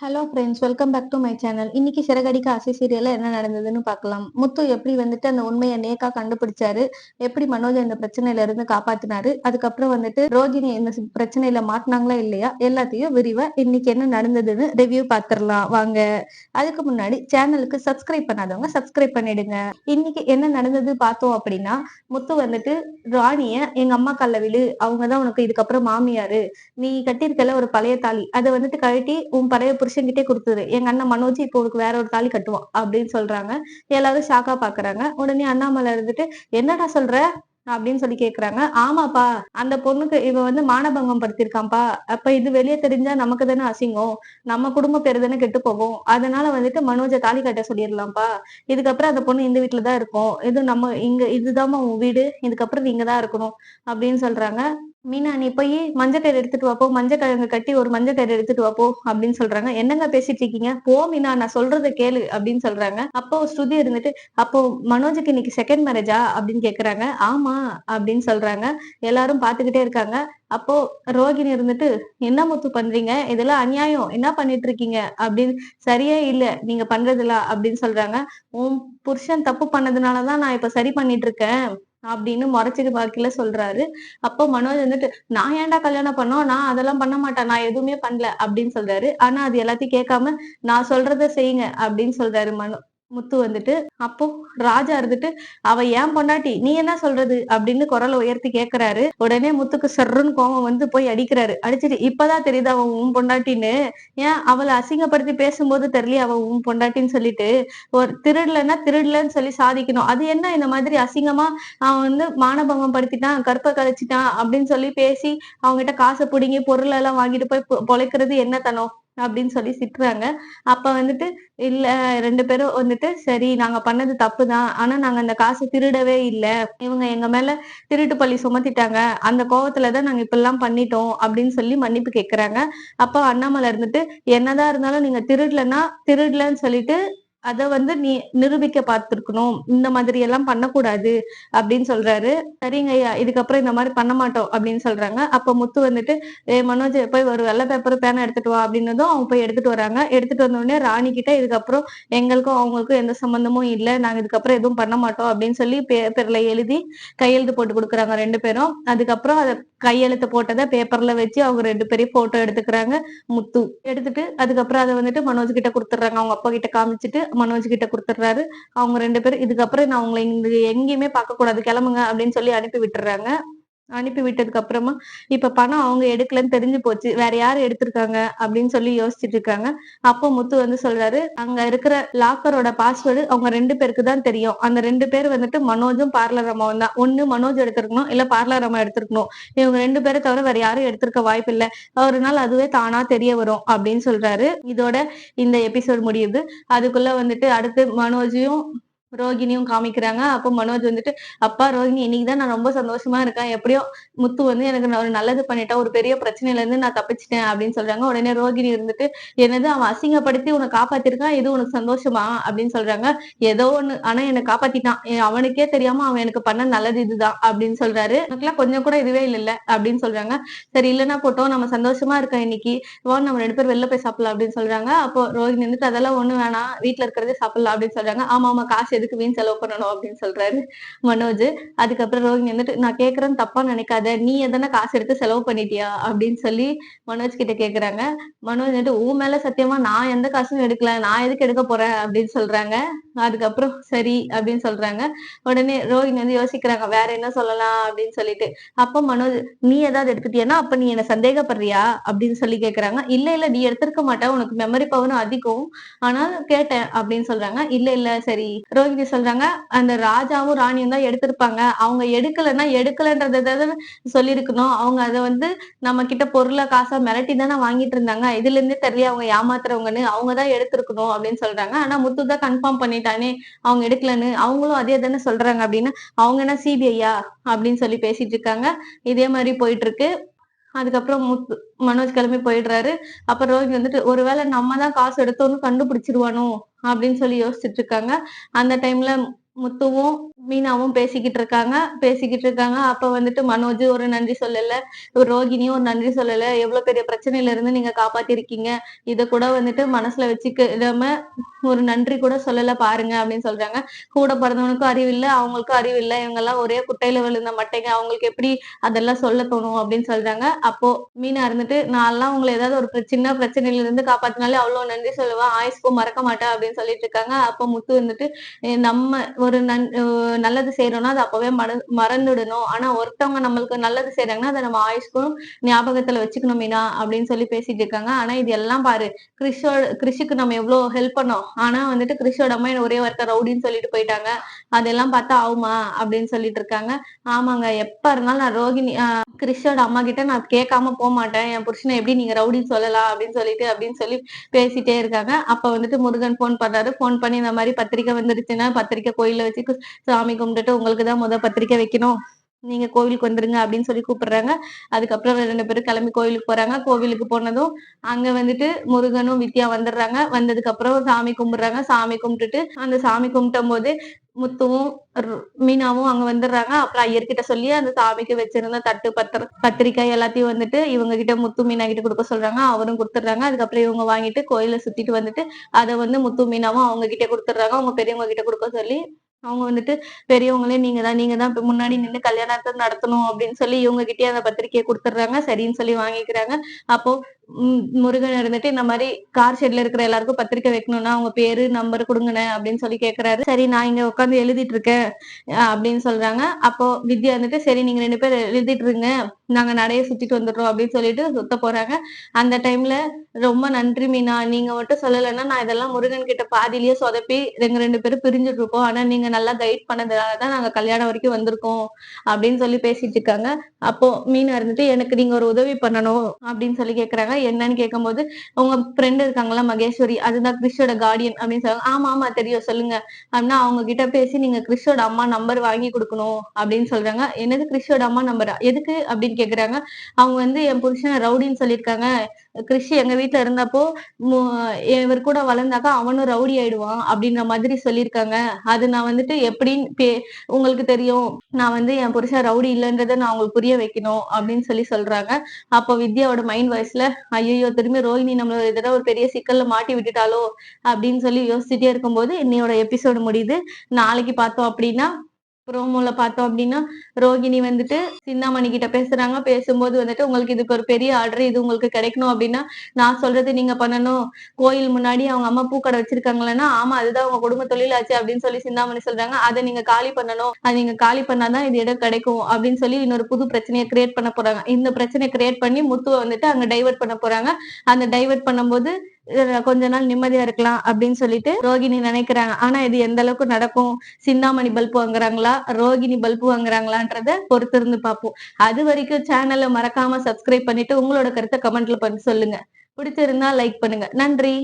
Hello friends, welcome back to my channel. இன்னைக்கு சிறகடிக்க ஆசை சீரியல்ல என்ன நடந்ததுன்னு பார்க்கலாம். முத்து எப்படி வந்துட்டு அந்த உண்மையை நேக்கா கண்டுபிடிச்சாரு, எப்படி மனோஜ் இந்த பிரச்சனையில இருந்து காப்பாத்தினாரு, அதுக்கப்புறம் வந்துட்டு ரோகிணி இந்த பிரச்சனையில மாட்டினாங்களா இல்லையா, எல்லாத்தையும் விரிவா இன்னைக்கு என்ன நடந்ததுன்னு ரிவ்யூ பார்த்துடலாம் வாங்க. அதுக்கு முன்னாடி சேனலுக்கு சப்ஸ்கிரைப் பண்ணாதவங்க சப்ஸ்கிரைப் பண்ணிடுங்க. இன்னைக்கு என்ன நடந்தது பார்த்தோம் அப்படின்னா, முத்து வந்துட்டு ராணிய எங்க அம்மா கால்ல விழு, அவங்கதான் உனக்கு இதுக்கப்புறம் மாமியாரு, நீ கட்டியிருக்கல ஒரு பழைய தாலி, அதை வந்துட்டு கழட்டி உன் பழைய புருஷன்கிட்டே குடுத்துரு. எங்க அண்ணன் மனோஜ் இப்போ உனக்கு வேற ஒரு தாலி கட்டுவான் அப்படின்னு சொல்றாங்க. எல்லாரும் ஷாக்கா பாக்குறாங்க. உடனே அண்ணாமலை இருந்துட்டு, என்னடா சொல்ற அப்படின்னு சொல்லி கேக்குறாங்க. ஆமாப்பா, அந்த பொண்ணுக்கு இவ வந்து மானபங்கம் படுத்திருக்கான்ப்பா. அப்ப இது வெளியே தெரிஞ்சா நமக்கு தானே அசிங்கம், நம்ம குடும்ப பேரு தானே கெட்டு போகும். அதனால வந்துட்டு மனோஜை தாலி கட்ட சொல்லிடலாம்ப்பா. இதுக்கப்புறம் அந்த பொண்ணு இந்த வீட்டுலதான் இருக்கும். இது நம்ம இங்க இதுதாம்மா உன் வீடு, இதுக்கப்புறம் நீங்க தான் இருக்கணும் அப்படின்னு சொல்றாங்க. மீனா, நீ போய் மஞ்சக்கயிறு எடுத்துட்டு வா போ, மஞ்சக்கிழங்கு கட்டி ஒரு மஞ்சக்கயிறு எடுத்துட்டு வா போ அப்படின்னு சொல்றாங்க. என்னங்க பேசிட்டு இருக்கீங்க, போ மீனா, நான் சொல்றதை கேளு அப்படின்னு சொல்றாங்க. அப்போ ஸ்ருதி இருந்துட்டு, அப்போ மனோஜுக்கு இன்னைக்கு செகண்ட் மேரேஜா அப்படின்னு கேக்குறாங்க. ஆமா அப்படின்னு சொல்றாங்க. எல்லாரும் பாத்துக்கிட்டே இருக்காங்க. அப்போ ரோகிணி இருந்துட்டு, என்ன முத்து பண்றீங்க, இதெல்லாம் அநியாயம், என்ன பண்ணிட்டு இருக்கீங்க அப்படின்னு, சரியே இல்ல நீங்க பண்றதுலாம் அப்படின்னு சொல்றாங்க. உன் புருஷன் தப்பு பண்ணதுனாலதான் நான் இப்ப சரி பண்ணிட்டு இருக்கேன் அப்படின்னு முறைச்சிட்டு பாக்கில சொல்றாரு. அப்போ மனோஜ் வந்துட்டு, நான் ஏன்டா கல்யாணம் பண்ணோம், நான் அதெல்லாம் பண்ண மாட்டேன், நான் எதுவுமே பண்ணல அப்படின்னு சொல்றாரு. ஆனா அது எல்லாத்தையும் கேட்காம, நான் சொல்றத செய்யுங்க அப்படின்னு சொல்றாரு முத்து வந்துட்டு. அப்போ ராஜா இருந்துட்டு, அவ ஏன் பொண்டாட்டி, நீ என்ன சொல்றது அப்படின்னு குரலை உயர்த்தி கேக்குறாரு. உடனே முத்துக்கு சர்ருன்னு கோவம் வந்து போய் அடிக்கிறாரு. அடிச்சுட்டு, இப்பதான் தெரியுது அவன் உன் பொண்டாட்டின்னு, ஏன் அவளை அசிங்கப்படுத்தி பேசும்போது தெரியல அவ உன் பொண்டாட்டின்னு சொல்லிட்டு, ஒரு திருடலன்னா திருடலன்னு சொல்லி சாதிக்கணும். அது என்ன இந்த மாதிரி அசிங்கமா அவன் வந்து மானபங்கம் படுத்திட்டான், கற்ப கழிச்சிட்டான் அப்படின்னு சொல்லி பேசி அவங்ககிட்ட காசை பிடுங்கி பொருள் எல்லாம் வாங்கிட்டு போய் பொழைக்கிறது என்னத்தனம் அப்படின்னு சொல்லி திட்டுறாங்க. அப்ப வந்துட்டு, இல்ல, 2 பேரும் வந்துட்டு, சரி நாங்க பண்ணது தப்புதான், ஆனா நாங்க அந்த காசை திருடவே இல்ல, இவங்க எங்க மேல திருட்டு பழி சுமத்திட்டாங்க, அந்த கோவத்துலதான் நாங்க இப்ப எல்லாம் பண்ணிட்டோம் அப்படின்னு சொல்லி மன்னிப்பு கேக்குறாங்க. அப்போ அண்ணாமலை இருந்துட்டு, என்னதான் இருந்தாலும் நீங்க திருடலன்னா திருடலன்னு சொல்லிட்டு அத வந்து நீ நிரூபிக்க பார்த்திருக்கணும், இந்த மாதிரி எல்லாம் பண்ணக்கூடாது அப்படின்னு சொல்றாரு. சரிங்க ஐயா, இதுக்கப்புறம் இந்த மாதிரி பண்ண மாட்டோம் அப்படின்னு சொல்றாங்க. அப்ப முத்து வந்துட்டு, மனோஜ் போய் ஒரு வெள்ளை பேப்பர் பேனா எடுத்துட்டு வா அப்படின்னதும் அவங்க போய் எடுத்துட்டு வராங்க. எடுத்துட்டு வந்த உடனே ராணி கிட்ட, இதுக்கப்புறம் எங்களுக்கும் அவங்களுக்கும் எந்த சம்பந்தமும் இல்ல, நாங்க இதுக்கப்புறம் எதுவும் பண்ண மாட்டோம் அப்படின்னு சொல்லி பேப்பர்ல எழுதி கையெழுத்து போட்டு கொடுக்குறாங்க 2 பேரும். அதுக்கப்புறம் அத கையெழுத்து போட்டதை பேப்பர்ல வச்சு அவங்க 2 பேரையும் போட்டோ எடுத்துக்கிறாங்க. முத்து எடுத்துட்டு அதுக்கப்புறம் அதை வந்துட்டு மனோஜ் கிட்ட கொடுத்துட்றாங்க. அவங்க அப்பா கிட்ட காமிச்சிட்டு மனோஜ் கிட்ட கொடுத்துட்றாரு. அவங்க 2 பேரும், இதுக்கப்புறம் நான் உங்களை இங்க எங்கேயுமே பார்க்க கூடாது, கிளம்புங்க அப்படின்னு சொல்லி அனுப்பி விட்டுறாங்க. அனுப்பி விட்டதுக்கு அப்புறமா, இப்ப பணம் அவங்க எடுக்கலன்னு தெரிஞ்சு போச்சு, வேற யாரு எடுத்திருக்காங்க அப்படின்னு சொல்லி யோசிச்சுட்டு இருக்காங்க. அப்போ முத்து வந்து சொல்றாரு, அங்க இருக்கிற லாக்கரோட பாஸ்வேர்டு அவங்க 2 பேருக்கு தான் தெரியும். அந்த 2 பேர் வந்துட்டு மனோஜும் பார்லர் அம்மாவும் தான். ஒண்ணு மனோஜ் எடுத்திருக்கணும், இல்ல பார்லர் அம்மா எடுத்திருக்கணும். இவங்க 2 பேரை தவிர வேற யாரும் எடுத்திருக்க வாய்ப்பு இல்ல. ஒரு நாள் அதுவே தானா தெரிய வரும் அப்படின்னு சொல்றாரு. இதோட இந்த எபிசோட் முடியுது. அதுக்குள்ள வந்துட்டு அடுத்து மனோஜையும் ரோகிணியும் காமிக்கிறாங்க. அப்போ மனோஜ் வந்துட்டு, அப்பா ரோகிணி, இன்னைக்குதான் நான் ரொம்ப சந்தோஷமா இருக்கேன், எப்படியோ முத்து வந்து எனக்கு ஒரு நல்லது பண்ணிட்டா, ஒரு பெரிய பிரச்சனையில இருந்து நான் தப்பிச்சிட்டேன் அப்படின்னு சொல்றாங்க. உடனே ரோகிணி இருந்துட்டு, என்னது அவன் அசிங்கப்படுத்தி உன்னை காப்பாத்திருக்கான், இது உனக்கு சந்தோஷமா அப்படின்னு சொல்றாங்க. ஏதோ ஒண்ணு, ஆனா என்னை காப்பாத்திட்டான், அவனுக்கே தெரியாம அவன் எனக்கு பண்ண நல்லது இதுதான் அப்படின்னு சொல்றாரு. எனக்குலாம் கொஞ்சம் கூட இதுவே இல்ல அப்படின்னு சொல்றாங்க. சரி, இல்லைன்னா போட்டோம், நம்ம சந்தோஷமா இருக்கோம் இன்னைக்கு, வா நம்ம 2 பேரும் வெளில போய் சாப்பிடலாம் அப்படின்னு சொல்றாங்க. அப்போ ரோகிணி வந்துட்டு, அதெல்லாம் ஒண்ணு வேணாம், வீட்டுல இருக்கிறதே சாப்பிடலாம் அப்படின்னு சொல்றாங்க. ஆமா ஆமா, காசு எதுக்கு வீண் செலவு பண்ணணும் அப்படின்னு சொல்றாரு மனோஜ். அதுக்கப்புறம் ரோகிணி வந்துட்டு, நான் கேக்குறேன்னு தப்பா நினைக்காத, நீ எதனா காசு எடுத்து செலவு பண்ணிட்டியா அப்படின்னு சொல்லி மனோஜ் கிட்ட கேக்குறாங்க. மனோஜ் வந்துட்டு, உன் மேல சத்தியமா நான் எந்த காசும் எடுக்கல, நான் எதுக்கு எடுக்க போறேன் அப்படின்னு சொல்றாங்க. அதுக்கப்புறம் சரி அப்படின்னு சொல்றாங்க. உடனே ரோஹிணி வந்து யோசிக்கிறாங்க, வேற என்ன சொல்லலாம் அப்படின்னு சொல்லிட்டு. அப்ப மனோஜ், நீ ஏதாவது எடுத்துட்டியானா, அப்ப நீ என்ன சந்தேகப்படுறியா அப்படின்னு சொல்லி கேக்குறாங்க. இல்ல இல்ல, நீ எடுத்திருக்க மாட்ட, உனக்கு மெமரி பவரும் அதிகம், ஆனால் கேட்டேன் அப்படின்னு சொல்றாங்க. இல்ல இல்ல சரி. ரோஹிணி சொல்றாங்க, அந்த ராஜாவும் ராணியும் தான் எடுத்திருப்பாங்க, அவங்க எடுக்கலைன்னா எடுக்கலன்றத சொல்லியிருக்கணும், அவங்க அதை வந்து நம்ம கிட்ட பொருளை காசா மிரட்டி தானே வாங்கிட்டு இருந்தாங்க, இதுல இருந்தே தெரியல அவங்க ஏமாத்துறவங்கன்னு, அவங்கதான் எடுத்திருக்கணும் அப்படின்னு சொல்றாங்க. ஆனா முத்து தான் கன்ஃபார்ம் பண்ணிட்டானே அவங்க எடுக்கலன்னு, அவங்களும் அதே தானே சொல்றாங்க அப்படின்னு, அவங்க என்ன சிபிஐயா அப்படின்னு சொல்லி பேசிட்டு இருக்காங்க. இதே மாதிரி போயிட்டு இருக்கு. அதுக்கப்புறம் மனோஜ் கிளம்பி போயிடுறாரு. அப்ப ரோஹிணி வந்துட்டு, ஒருவேளை நம்ம தான் காசு எடுத்தோம்னு கண்டுபிடிச்சிருவானோ அப்படின்னு சொல்லி யோசிச்சுட்டு இருக்காங்க. அந்த டைம்ல முத்துவும் மீனாவும் பேசிக்கிட்டு இருக்காங்க. அப்ப வந்துட்டு மனோஜ் ஒரு நன்றி சொல்லல, ஒரு ரோகிணியும் ஒரு நன்றி சொல்லல. எவ்வளவு பெரிய பிரச்சனையில இருந்து நீங்க காப்பாத்திருக்கீங்க. இத கூட வந்துட்டு மனசுல வச்சுக்கிடாம ஒரு நன்றி கூட சொல்லல பாருங்க அப்படின்னு சொல்றாங்க. கூட பிறந்தவனுக்கும் அறிவு இல்ல, அவங்களுக்கும் அறிவு இல்ல. இவங்க எல்லாம் ஒரே குட்டையில விழுந்த மட்டைங்க. அவங்களுக்கு எப்படி அதெல்லாம் சொல்ல தோணும் அப்படின்னு சொல்றாங்க. அப்போ மீனா இருந்துட்டு, நான்லாம் உங்கள ஏதாவது ஒரு சின்ன பிரச்சனையில இருந்து காப்பாத்தினாலே அவ்வளவு நன்றி சொல்லுவேன். ஆயுசுக்கும் மறக்க மாட்டேன் அப்படின்னு சொல்லிட்டு இருக்காங்க. அப்போ முத்து வந்துட்டு, நம்ம ஒரு நல்லது செய்யறோம்னா அது அப்பவே மறந்துடணும். ஆனா ஒருத்தவங்க நம்மளுக்கு நல்லது செய்றாங்கன்னா அத நம்ம ஆயுஷ்க்கும் ஞாபகத்துல வச்சுக்கணும் மீனா அப்படின்னு சொல்லி பேசிட்டு இருக்காங்க. ஆனா இது எல்லாம் பாரு, கிறிஷுக்கு நம்ம எவ்வளவு ஹெல்ப் பண்ணோம். ஆனா வந்துட்டு கிறிஷோட அம்மா என்ன ஒரே வார்த்தை ரவுடின்னு சொல்லிட்டு போயிட்டாங்க. அதெல்லாம் பார்த்தா ஆகுமா அப்படின்னு சொல்லிட்டு இருக்காங்க. ஆமாங்க, எப்ப இருந்தாலும் நான் கிறிஷோட அம்மா கிட்ட நான் கேட்காம போமாட்டேன். என் புருஷனை எப்படி நீங்க ரவுடின்னு சொல்லலாம் அப்படின்னு சொல்லி பேசிட்டே இருக்காங்க. அப்ப வந்துட்டு முருகன் போன் பண்றாரு. போன் பண்ணி இந்த மாதிரி பத்திரிக்கை வந்துருச்சுன்னா பத்திரிக்கை கோயில்ல வச்சு சாமி கும்பிட்டுட்டு உங்களுக்கு தான் பத்திரிக்கை வைக்கணும். நீங்க கோவிலுக்கு வந்துருங்க அப்படின்னு சொல்லி கூப்பிடுறாங்க. அதுக்கப்புறம் 2 பேரும் கிளம்பி கோவிலுக்கு போறாங்க. கோவிலுக்கு போனதும் அங்க வந்துட்டு முருகனும் வித்யா வந்துடுறாங்க. வந்ததுக்கு அப்புறம் சாமி கும்பிடுறாங்க. சாமி கும்பிட்டுட்டு அந்த சாமி கும்பிட்டும் போது முத்துவும் மீனாவும் அங்க வந்துடுறாங்க. அப்புறம் ஐயர்கிட்ட சொல்லி அந்த சாமிக்கு வச்சிருந்த தட்டு பத்திரிக்கை எல்லாத்தையும் வந்துட்டு இவங்க கிட்ட முத்து மீனா கிட்ட கொடுக்க சொல்றாங்க. அவரும் கொடுத்துடுறாங்க. அதுக்கப்புறம் இவங்க வாங்கிட்டு கோயில சுத்திட்டு வந்துட்டு அதை வந்து முத்து மீனாவும் அவங்க கிட்ட கொடுத்துடுறாங்க. அவங்க பெரியவங்க கிட்ட கொடுக்க சொல்லி அவங்க வந்துட்டு பெரியவங்களே நீங்க தான் இப்ப முன்னாடி நின்னு கல்யாணத்தை நடத்தணும் அப்படின்னு சொல்லி இவங்க கிட்டயே அந்த பத்திரிக்கையை கொடுத்துடுறாங்க. சரின்னு சொல்லி வாங்கிக்கிறாங்க. அப்போ முருகன் இருந்துட்டு இந்த மாதிரி கார் ஷெட்ல இருக்கிற எல்லாருக்கும் பத்திரிக்கை வைக்கணும்னா அவங்க பேரு நம்பர் கொடுங்கண்ணே அப்படின்னு சொல்லி கேக்குறாரு. சரி நான் இங்க உட்காந்து எழுதிட்டு இருக்கேன் அப்படின்னு சொல்றாங்க. அப்போ வித்யா வந்துட்டு சரி நீங்க 2 பேர் எழுதிட்டு இருங்க, நாங்க நடைய சுத்திட்டு வந்துடுறோம் அப்படின்னு சொல்லிட்டு சுத்த போறாங்க. அந்த டைம்ல ரொம்ப நன்றி மீனா, நீங்க மட்டும் சொல்லலைன்னா நான் இதெல்லாம் முருகன் கிட்ட பாதியிலேயே சொதப்பி எங்க 2 பேரும் பிரிஞ்சுட்டு இருப்போம். ஆனா நீங்க நல்லா கைட் பண்ணதுனாலதான் நாங்க கல்யாணம் வரைக்கும் வந்திருக்கோம் அப்படின்னு சொல்லி பேசிட்டு இருக்காங்க. அப்போ மீனா இருந்துட்டு எனக்கு நீங்க ஒரு உதவி பண்ணணும் அப்படின்னு சொல்லி கேக்குறாங்க. என்னன்னு கேட்கும்போது உங்க ஃப்ரெண்ட் இருக்காங்களா மகேஸ்வரி, அதுதான் கிறிஷோட கார்டியன் அப்படின்னு சொல்லுவாங்க. ஆமா ஆமா தெரியும் சொல்லுங்க அப்படின்னா அவங்க கிட்ட பேசி நீங்க கிறிஷோட அம்மா நம்பர் வாங்கி கொடுக்கணும் அப்படின்னு சொல்றாங்க. என்னது கிறிஷோட அம்மா நம்பரா, எதுக்கு அப்படின்னு கேக்குறாங்க. அவங்க வந்து என் புருஷன் ரவுடின்னு சொல்லியிருக்காங்க. கிறிஷ் எங்க வீட்டுல இருந்தப்போ இவர் கூட வளர்ந்தாக்கா அவனும் ரவுடி ஆயிடுவான் அப்படின்ற மாதிரி சொல்லியிருக்காங்க. அது நான் வந்துட்டு எப்படின்னு உங்களுக்கு தெரியும், நான் வந்து என் புருஷன் ரவுடி இல்லைன்றதை நான் உங்களுக்கு புரிய வைக்கணும் அப்படின்னு சொல்றாங்க. அப்போ வித்யாவோட மைண்ட் வாய்ஸ்ல ஐயோ திரும்பி ரோஹிணி நம்மள ஏதாவது ஒரு பெரிய சிக்கல்ல மாட்டி விட்டுட்டாலோ அப்படின்னு சொல்லி யோசிச்சுட்டே இருக்கும்போது இன்னையோட எபிசோடு முடியுது. நாளைக்கு பார்த்தோம் அப்படின்னா ப்ரோமோல பார்த்தோம் அப்படின்னா ரோகிணி வந்துட்டு சிந்தாமணி கிட்ட பேசுறாங்க. பேசும்போது வந்துட்டு உங்களுக்கு இதுக்கு ஒரு பெரிய ஆர்டர், இது உங்களுக்கு கிடைக்கணும் அப்படின்னா நான் சொல்றது நீங்க பண்ணணும். கோயில் முன்னாடி அவங்க அம்மா பூக்கடை வச்சிருக்காங்களன்னா ஆமா அதுதான் அவங்க குடும்ப தொழிலாச்சு அப்படின்னு சொல்லி சிந்தாமணி சொல்றாங்க. அதை நீங்க காலி பண்ணணும், அது நீங்க காலி பண்ணாதான் இது இடம் கிடைக்கும் அப்படின்னு சொல்லி இன்னொரு புது பிரச்சனையை கிரியேட் பண்ண போறாங்க. இந்த பிரச்சனையை கிரியேட் பண்ணி முத்துவை வந்துட்டு அங்க டைவர்ட் பண்ண போறாங்க. அந்த டைவர்ட் பண்ணும்போது கொஞ்ச நாள் நிம்மதியா இருக்கலாம் அப்படின்னு சொல்லிட்டு ரோகிணி நினைக்கிறாங்க. ஆனா இது எந்த அளவுக்கு நடக்கும், சிந்தாமணி பல்ப் வாங்குறாங்களா ரோகிணி பல்ப் வாங்குறாங்களான்றத பொறுத்து இருந்து பார்ப்போம். அது வரைக்கும் சேனலை மறக்காம சப்ஸ்கிரைப் பண்ணிட்டு உங்களோட கருத்தை கமெண்ட்ல பண்ணி சொல்லுங்க. பிடிச்சிருந்தா லைக் பண்ணுங்க. நன்றி.